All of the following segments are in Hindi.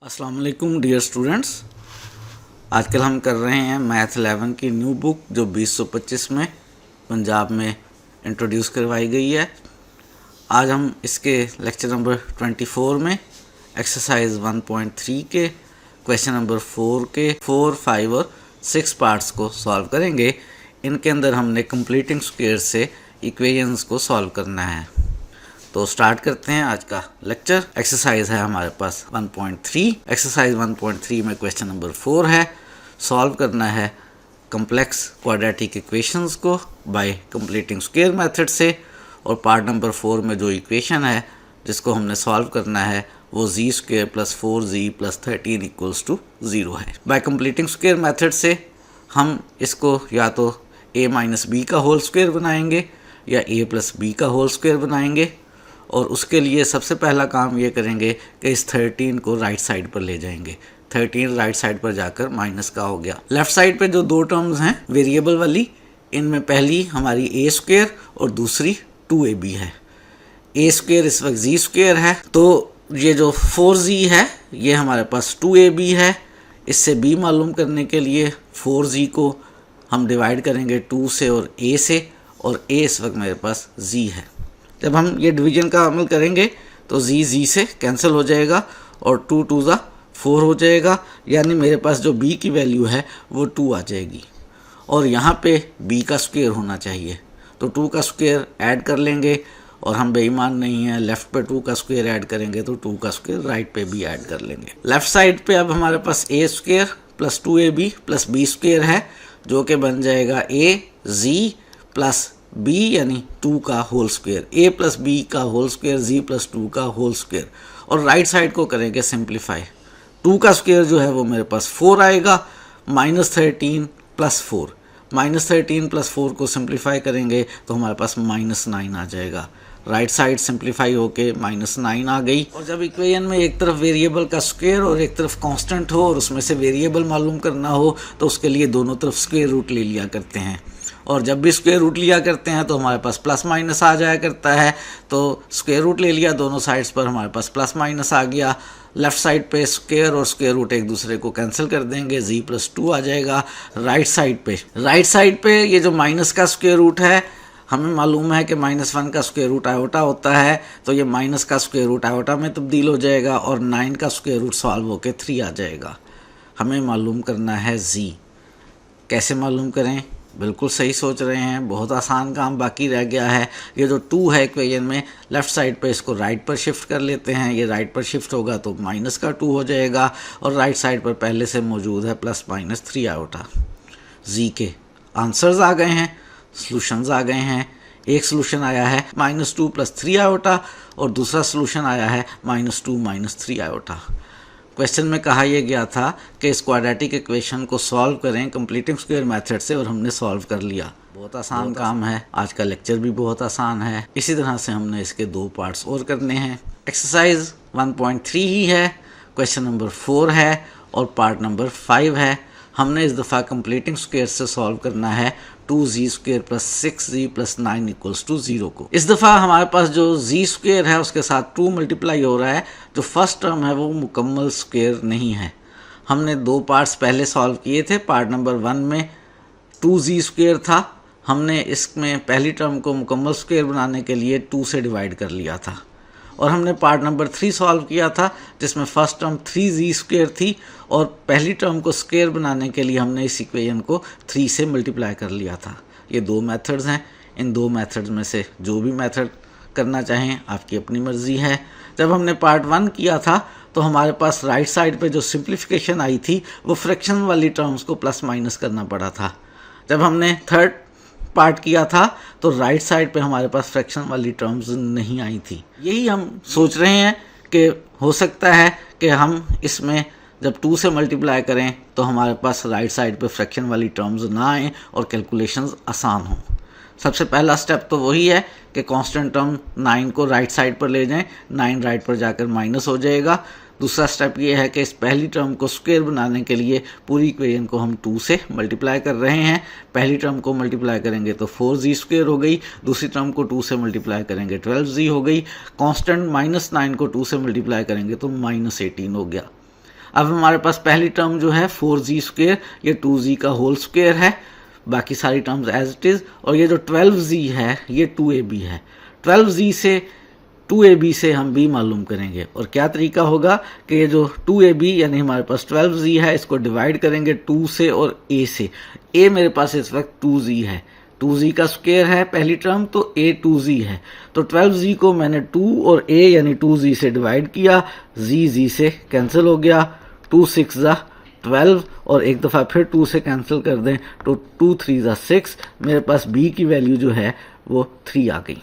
अस्सलाम वालेकुम डियर स्टूडेंट्स। आजकल हम कर रहे हैं मैथ 11 की न्यू बुक जो 2025 में पंजाब में इंट्रोड्यूस करवाई गई है। आज हम इसके लेक्चर नंबर 24 में एक्सरसाइज 1.3 के क्वेश्चन नंबर 4 के 4, 5 और 6 पार्ट्स को सॉल्व करेंगे। इनके अंदर हमने कंप्लीटिंग स्क्वायर से इक्वेशंस को सॉल्व करना है। तो स्टार्ट करते हैं आज का लेक्चर। एक्सरसाइज है हमारे पास 1.3। एक्सरसाइज 1.3 में क्वेश्चन नंबर 4 है। सॉल्व करना है कॉम्प्लेक्स क्वाड्रेटिक इक्वेशंस को बाय कंप्लीटिंग स्क्वायर मेथड से। और पार्ट नंबर 4 में जो इक्वेशन है जिसको हमने सॉल्व करना है वो z² + 4z + 13 = 0 है। बाय कंप्लीटिंग स्क्वायर मेथड से हम इसको या तो a - b का होल स्क्वायर बनाएंगे या a + b का होल स्क्वायर बनाएंगे। और उसके लिए सबसे पहला काम ये करेंगे कि इस 13 को राइट साइड पर ले जाएंगे। 13 राइट साइड पर जाकर माइनस का हो गया। लेफ्ट साइड पे जो दो टर्म्स हैं वेरिएबल वाली, इनमें पहली हमारी a² और दूसरी 2ab है। a² इस वक्त z² है, तो ये जो 4z है ये हमारे पास 2ab है। इससे b मालूम करने के लिए 4z को हम डिवाइड करेंगे 2 से और a से, और a इस वक्त मेरे पास z है। जब हम ये डिवीजन का अमल करेंगे तो z से कैंसिल हो जाएगा और 2 2 ज़ा 4 हो जाएगा, यानी मेरे पास जो b की वैल्यू है वो 2 आ जाएगी। और यहाँ पे b का स्क्वायर होना चाहिए, तो 2 का स्क्वायर ऐड कर लेंगे। और हम बेईमान नहीं हैं, लेफ़्ट पे 2 का स्क्वायर ऐड करेंगे तो 2 का स्क्वायर राइट पे भी ऐड कर लेंगे। लेफ़्ट साइड पे अब हमारे पास a² + 2ab + b² है, जो कि बन जाएगा az + b यानी 2 का होल स्क्वायर, a + b का होल स्क्वायर, z + 2 का होल स्क्वायर। और राइट साइड को करेंगे सिंप्लीफाई। 2 का स्क्वायर जो है वो मेरे पास 4 आएगा, -13 + 4। -13 + 4 को सिंप्लीफाई करेंगे तो हमारे पास -9 आ जाएगा। राइट साइड सिंप्लीफाई होके -9 आ गई। और जब इक्वेशन में एक तरफ वेरिएबल का स्क्वायर और एक तरफ कांस्टेंट हो और उसमें से वेरिएबल मालूम करना हो तो उसके लिए दोनों तरफ स्क्वायर रूट ले लिया करते हैं। और जब भी स्क्वायर रूट लिया करते हैं तो हमारे पास प्लस माइनस आ जाया करता है। तो स्क्वायर रूट ले लिया दोनों साइड्स पर, हमारे पास प्लस माइनस आ गया। लेफ्ट साइड पे स्क्वायर और स्क्वायर रूट एक दूसरे को कैंसिल कर देंगे, z + 2 आ जाएगा। राइट साइड पे ये जो माइनस का स्क्वायर रूट है, हमें मालूम है कि -1 का स्क्वायर रूट आयोटा होता है, तो ये माइनस का स्क्वायर रूट आयोटा में तब्दील हो जाएगा और 9 का स्क्वायर रूट सॉल्व होकर 3 आ जाएगा। हमें मालूम करना है z। कैसे मालूम करें? बिल्कुल सही सोच रहे हैं, बहुत आसान काम बाकी रह गया है। ये जो 2 है इक्वेशन में, लेफ़्ट साइड पे इसको राइट पर शिफ्ट कर लेते हैं। ये राइट पर शिफ्ट होगा तो माइनस का 2 हो जाएगा और राइट साइड पर पहले से मौजूद है +-3 आयोटा। जी के आंसर्स आ गए हैं, सॉल्यूशंस आ गए हैं। एक सॉल्यूशन आया है -2 + 3 आयोटा और दूसरा सॉल्यूशन आया है -2 - 3 आयोटा। क्वेश्चन में कहा यह गया था कि इस क्वाड्रेटिक इक्वेशन को सॉल्व करें कंप्लीटिंग स्क्वायर मेथड से, और हमने सॉल्व कर लिया। बहुत आसान काम है। आज का लेक्चर भी बहुत आसान है। इसी तरह से हमने इसके 2 पार्ट्स और करने हैं। एक्सरसाइज 1.3 ही है, क्वेश्चन नंबर 4 है और पार्ट नंबर 5 है। हमने इस दफ़ा कंप्लीटिंग स्क्वायर से सॉल्व करना है 2z² + 6z + 9 = 0 को। इस दफ़ा हमारे पास जो z² है उसके साथ 2 मल्टीप्लाई हो रहा है। जो फर्स्ट टर्म है वो मुकम्मल स्क्वायर नहीं है। हमने 2 पार्ट्स पहले सॉल्व किए थे। पार्ट नंबर 1 में 2z² था, हमने इसमें पहली टर्म को मुकम्मल स्क्वायर बनाने के लिए 2 से डिवाइड कर लिया था। और हमने पार्ट नंबर 3 सॉल्व किया था जिसमें फर्स्ट टर्म 3z² थी और पहली टर्म को स्क्वायर बनाने के लिए हमने इस इक्वेशन को 3 से मल्टीप्लाई कर लिया था। ये 2 मेथड्स हैं। इन 2 मेथड्स में से जो भी मेथड करना चाहें आपकी अपनी मर्ज़ी है। जब हमने पार्ट 1 किया था तो हमारे पास राइट साइड पे जो सिंप्लीफिकेशन आई थी वो फ्रैक्शन वाली टर्म्स को प्लस माइनस करना पड़ा था। जब हमने थर्ड पार्ट किया था तो राइट साइड पे हमारे पास फ्रैक्शन वाली टर्म्स नहीं आई थी। यही हम सोच रहे हैं कि हो सकता है कि हम इसमें जब 2 से मल्टीप्लाई करें तो हमारे पास राइट साइड पे फ्रैक्शन वाली टर्म्स ना आएँ और कैलकुलेशंस आसान हों। सबसे पहला स्टेप तो वही है कि कांस्टेंट टर्म 9 को राइट साइड पर ले जाएं, 9 राइट पर जाकर माइनस हो जाएगा। दूसरा स्टेप ये है कि इस पहली टर्म को स्क्वायर बनाने के लिए पूरी इक्वेशन को हम 2 से मल्टीप्लाई कर रहे हैं। पहली टर्म को मल्टीप्लाई करेंगे तो 4z² हो गई, दूसरी टर्म को 2 से मल्टीप्लाई करेंगे 12z हो गई, कांस्टेंट -9 को 2 से मल्टीप्लाई करेंगे तो -18 हो गया। अब हमारे पास पहली टर्म जो है 4z², ये 2z का होल स्क्वायर है, बाकी सारी टर्म्स एज इट इज़। और ये जो 12z है ये 2ab है। 12z से 2ab से हम b मालूम करेंगे। और क्या तरीका होगा कि ये जो 2ab यानी हमारे पास 12z है, इसको डिवाइड करेंगे 2 से और a से। a मेरे पास इस वक्त 2z है, 2z का स्क्वायर है पहली टर्म, तो a 2z है। तो 12z को मैंने 2 और a यानी 2z से डिवाइड किया, z से कैंसिल हो गया, 2 6 ज़ा 12 और एक दफ़ा फिर 2 से कैंसिल कर दें तो 2 3 ज़ा 6। मेरे पास b की वैल्यू जो है वो 3 आ गई।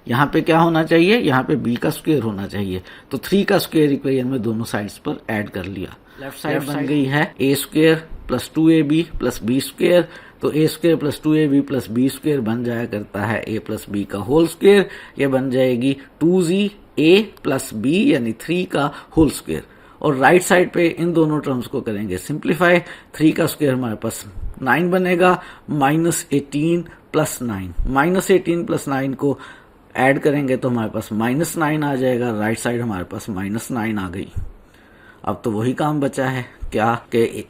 यहाँ पे क्या होना चाहिए, यहाँ पे b का स्क्वायर होना चाहिए। तो 3 का स्क्वायर इक्वेशन में दोनों साइड्स पर ऐड कर लिया। लेफ्ट साइड बन गई है a² plus 2ab plus b²। तो a² plus 2ab plus b² बन जाया करता है a प्लस b का होल स्क्वायर। ये बन जाएगी 2z a प्लस b यानी 3 का होल स्क्वायर। और राइट साइड पे इन दोनों टर्म्स को करेंगे सिंप्लीफाई। 3 का स्क्वायर हमारे पास 9 बनेगा, -18 प्लस 9, -18 प्लस 9 को ऐड करेंगे तो हमारे पास -9 आ जाएगा। राइट साइड हमारे पास -9 आ गई। अब तो वही काम बचा है क्या कि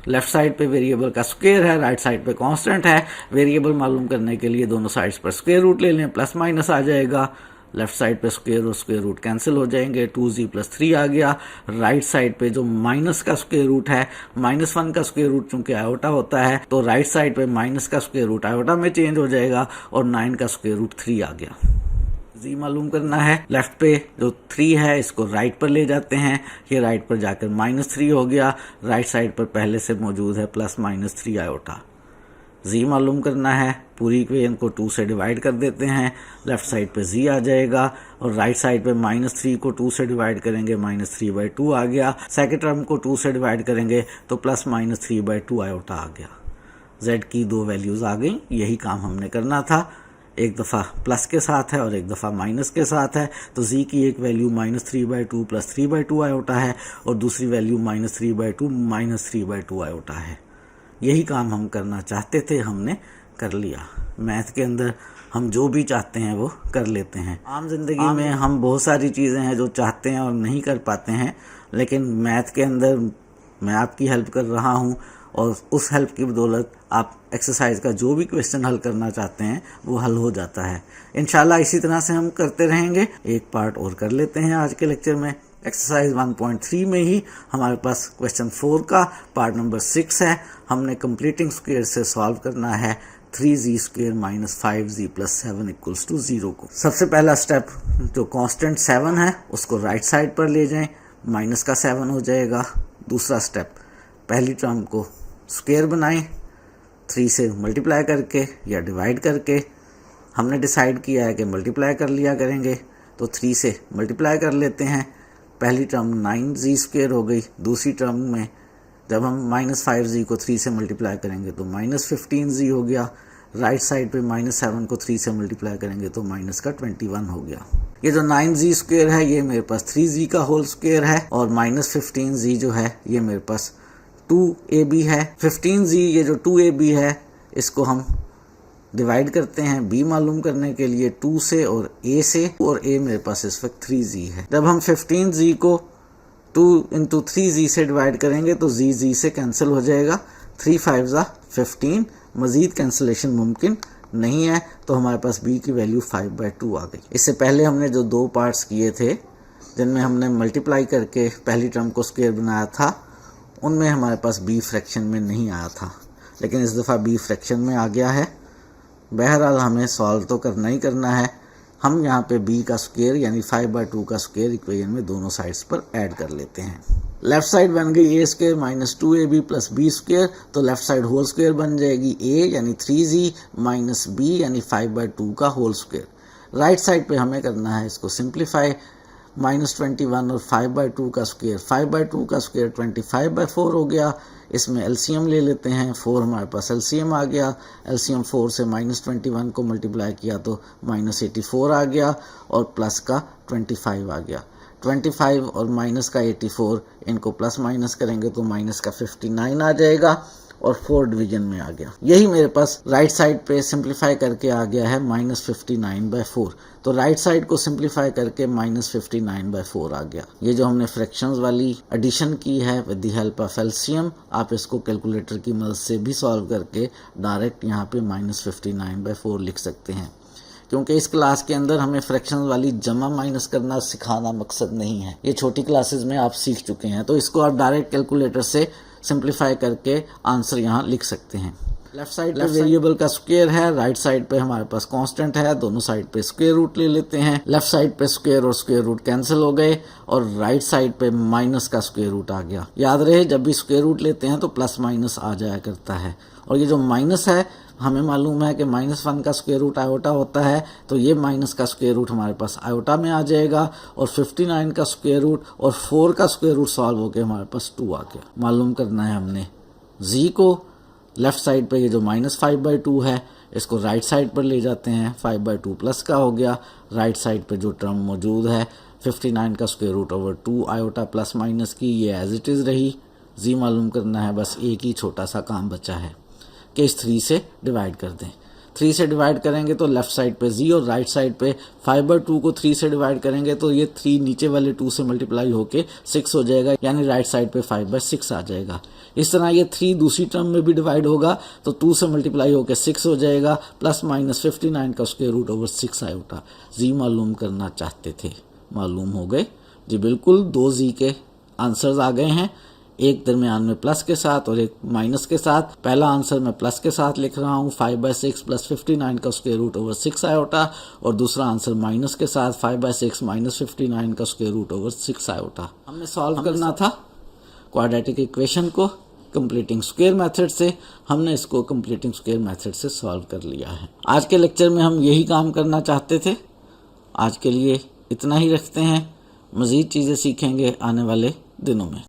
लेफ्ट साइड पे वेरिएबल का स्क्वायर है, राइट साइड पे कांस्टेंट है। वेरिएबल मालूम करने के लिए दोनों साइड्स पर स्क्वायर रूट ले लें, प्लस माइनस आ जाएगा। लेफ्ट साइड पे स्क्वायर और स्क्वायर रूट कैंसिल हो जाएंगे, 2z प्लस 3 आ गया। राइट साइड पे जो माइनस का स्क्वायर रूट है, -1 का स्क्वायर रूट चूंकि आयोटा होता है तो राइट साइड पे माइनस का स्क्वायर रूट आयोटा में चेंज हो जाएगा और 9 का स्क्वायर रूट 3 आ गया। z मालूम करना है, लेफ्ट पे जो 3 है इसको राइट पर ले जाते हैं, ये राइट पर जाकर -3 हो गया। राइट साइड पर पहले से मौजूद है +-3 आयोटा। z मालूम करना है, पूरी इक्वेशन को 2 से डिवाइड कर देते हैं, लेफ्ट साइड पे z आ जाएगा और राइट साइड पे -3 को 2 से डिवाइड करेंगे, -3/2 आ गया। सेकेंड टर्म को 2 से डिवाइड करेंगे तो +-3/2 आयोटा आ गया। z की 2 वैल्यूज आ गई। यही काम हमने करना था। एक दफ़ा प्लस के साथ है और एक दफ़ा माइनस के साथ है, तो z की एक वैल्यू -3/2 +3/2 आयोटा है और दूसरी वैल्यू -3/2 -3/2 आयोटा है। यही काम हम करना चाहते थे, हमने कर लिया। मैथ के अंदर हम जो भी चाहते हैं वो कर लेते हैं। आम जिंदगी में हम बहुत सारी चीज़ें हैं जो चाहते हैं और नहीं कर पाते हैं, लेकिन मैथ के अंदर मैं आपकी हेल्प कर रहा हूँ और उस हेल्प की बदौलत आप एक्सरसाइज का जो भी क्वेश्चन हल करना चाहते हैं वो हल हो जाता है। इंशाल्लाह इसी तरह से हम करते रहेंगे। एक पार्ट और कर लेते हैं आज के लेक्चर में। एक्सरसाइज 1.3 में ही हमारे पास क्वेश्चन 4 का पार्ट नंबर 6 है। हमने कंप्लीटिंग स्क्वायर से सॉल्व करना है 3z² - 5z + 7 = 0 को। सबसे पहला स्टेप, जो कांस्टेंट 7 है उसको राइट साइड पर ले जाएं, माइनस का 7 हो जाएगा। दूसरा स्टेप, पहली टर्म को स्क्वायर बनाएं 3 से मल्टीप्लाई करके या डिवाइड करके। हमने डिसाइड किया है कि मल्टीप्लाई कर लिया करेंगे, तो 3 से मल्टीप्लाई कर लेते हैं। पहली टर्म 9z² हो गई। दूसरी टर्म में जब हम -5z को 3 से मल्टीप्लाई करेंगे तो -15z हो गया। राइट साइड पे -7 को 3 से मल्टीप्लाई करेंगे तो -21 हो गया। ये जो 9z² है ये मेरे पास 3z का होल स्क्वायर है और -15z जो है ये मेरे पास 2ab है। 15z ये जो 2ab है इसको हम डिवाइड करते हैं b मालूम करने के लिए 2 से और a से, और a मेरे पास इस वक्त 3z है। जब हम 15z को 2 × 3z से डिवाइड करेंगे तो z से कैंसिल हो जाएगा। 3 5 ज़ा 15, मज़ीद कैंसिलेशन मुमकिन नहीं है, तो हमारे पास b की वैल्यू 5/2 आ गई। इससे पहले हमने जो 2 पार्ट्स किए थे जिनमें हमने मल्टीप्लाई करके पहली टर्म को स्क्वायर बनाया था, उनमें हमारे पास b फ्रैक्शन में नहीं आया था, लेकिन इस दफ़ा b फ्रैक्शन में आ गया है। बहरहाल हमें सॉल्व तो करना ही करना है। हम यहाँ पे b का स्क्वायर यानी 5/2 का स्क्वायर इक्वेशन में दोनों साइड्स पर ऐड कर लेते हैं। लेफ्ट साइड बन गई a² - 2ab + b², तो लेफ्ट साइड होल स्क्वायर बन जाएगी a यानी 3z - b यानी 5/2 का होल स्क्वायर। राइट साइड पे हमें करना है इसको सिंप्लीफाई। -21 और 5/2 का स्क्वायर, 5/2 का स्क्वायर 25/4 हो गया। इसमें एलसीएम ले लेते हैं, 4 हमारे पास एलसीएम आ गया। एलसीएम 4 से -21 को मल्टीप्लाई किया तो -84 आ गया और प्लस का 25 आ गया। 25 और माइनस का 84, इनको प्लस माइनस करेंगे तो माइनस का 59 आ जाएगा और 4 डिवीजन में आ गया। यही मेरे पास राइट साइड पे सिंप्लीफाई करके आ गया है -59/4। तो राइट साइड को सिंप्लीफाई करके -59/4 आ गया। ये जो हमने फ्रैक्शंस वाली एडिशन की है with the help of LCM, आप इसको कैलकुलेटर की मदद से भी सॉल्व करके डायरेक्ट यहाँ पे -59/4 लिख सकते हैं। क्योंकि इस क्लास के अंदर हमें फ्रैक्शंस वाली जमा माइनस करना सिखाना मकसद नहीं है, ये छोटी क्लासेस में आप सीख चुके हैं। तो इसको आप डायरेक्ट कैलकुलेटर से सिंप्लीफाई करके आंसर यहाँ लिख सकते हैं। लेफ्ट साइड पे वेरिएबल का स्क्वायर है, राइट साइड पे हमारे पास कांस्टेंट है, दोनों साइड पे स्क्वायर रूट ले लेते हैं। लेफ्ट साइड पे स्क्वायर और स्क्वायर रूट कैंसिल हो गए और राइट साइड पे माइनस का स्क्वायर रूट आ गया। याद रहे जब भी स्क्वायर रूट लेते हैं तो प्लस माइनस आ जाया करता है। और ये जो माइनस है हमें मालूम है कि -1 का स्क्वायर रूट आयोटा होता है, तो ये माइनस का स्क्वायर रूट हमारे पास आयोटा में आ जाएगा और 59 का स्क्वायर रूट और 4 का स्क्वायर रूट सॉल्व होकर हमारे पास 2 आ गया। मालूम करना है हमने जी को। लेफ्ट साइड पे ये जो -5/2 है इसको राइट साइड पर ले जाते हैं, 5/2 प्लस का हो गया। राइट साइड पे जो टर्म मौजूद है 59 का square root over 2 iota plus minus की, ये एज इट इज़ रही। जी मालूम करना है, बस एक ही छोटा सा काम बचा है कि इस 3 से डिवाइड कर दें। 3 से डिवाइड करेंगे तो लेफ्ट साइड पे जी और राइट साइड पे 5/2 को 3 से डिवाइड करेंगे तो ये 3 नीचे वाले 2 से मल्टीप्लाई होके 6 हो जाएगा, यानी राइट साइड पे 5/6 आ जाएगा। इस तरह ये 3 दूसरी टर्म में भी डिवाइड होगा तो 2 से मल्टीप्लाई होकर 6 हो जाएगा, प्लस माइनस 59 का स्क्वायर रूट ओवर 6 आयोटा। जी मालूम करना चाहते थे, मालूम हो गए जी। बिल्कुल 2 जी के आंसर्स आ गए हैं, एक दरमियान में प्लस के साथ और एक माइनस के साथ। पहला आंसर मैं प्लस के साथ लिख रहा हूँ 5/6 प्लस 59 का स्क्वायर रूट ओवर 6 आयोटा, और दूसरा आंसर माइनस के साथ 5/6 माइनस 59 का स्क्वायर रूट ओवर 6 आयोटा। हमने सॉल्व करना था क्वाड्रेटिक इक्वेशन को कंप्लीटिंग स्क्वायर मेथड से, हमने इसको कंप्लीटिंग स्क्वायर मेथड से सॉल्व कर लिया है। आज के लेक्चर में हम यही काम करना चाहते थे। आज के लिए इतना ही रखते हैं, मज़ीद चीज़ें सीखेंगे आने वाले दिनों में।